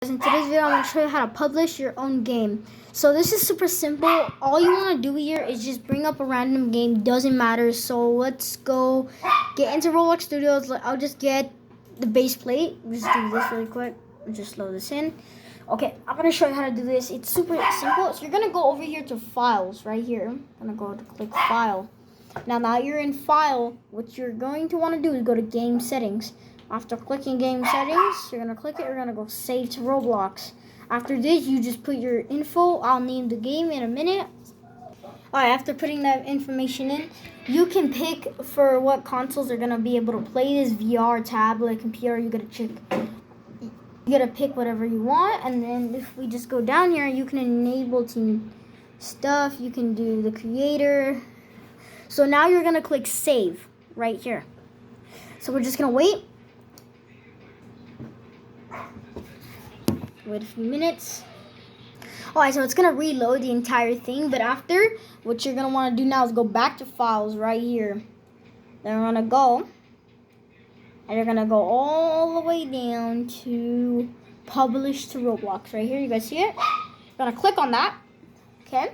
In today's video, I'm going to show you how to publish your own game. So this is super simple. All you want to do here is just bring up a random game. Doesn't matter. So let's go get into Roblox Studios. I'll just get the base plate. Just do this really quick. Just load this in. Okay, I'm going to show you how to do this. It's super simple. So you're going to go over here to Files right here. I'm going to go to click File. Now you're in File. What you're going to want to do is go to Game Settings. After clicking Game Settings, you're going to click it. You're going to go Save to Roblox. After this, you just put your info. I'll name the game in a minute. Alright, after putting that information in, you can pick for what consoles are going to be able to play this. VR, tablet, computer. You got to pick whatever you want. And then if we just go down here, you can enable team stuff. You can do the creator. So now you're going to click Save right here. So we're just going to wait. Wait a few minutes. Alright, so it's going to reload the entire thing. But after, what you're going to want to do now is go back to Files right here. Then we're going to go. And you're going to go all the way down to Publish to Roblox right here. You guys see it? You're going to click on that. Okay.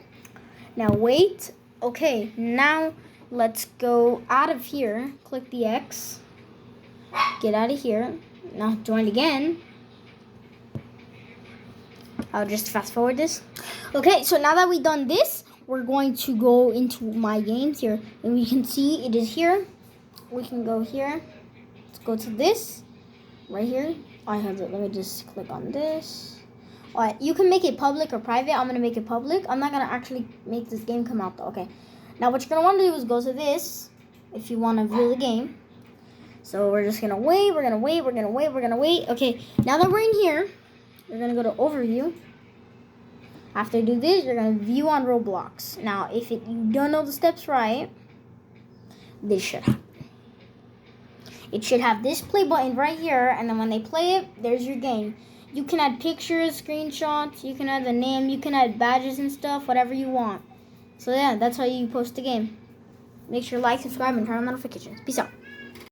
Now wait. Okay, now let's go out of here. Click the X. Get out of here. Now join again. I'll just fast forward this. Okay, so now that we've done this, we're going to go into my games here. And we can see it is here. We can go here. Let's go to this. Right here. I have it. Let me just click on this. Alright, you can make it public or private. I'm going to make it public. I'm not going to actually make this game come out though. Okay. Now what you're going to want to do is go to this. If you want to view the game. So we're just going to wait. We're going to wait. We're going to wait. We're going to wait. Okay. Now that we're in here. You're going to go to Overview. After you do this, you're going to View on Roblox. Now, if you don't know the steps right, this should happen. It should have this play button right here, and then when they play it, there's your game. You can add pictures, screenshots, you can add the name, you can add badges and stuff, whatever you want. So yeah, that's how you post the game. Make sure to like, subscribe, and turn on notifications. Peace out.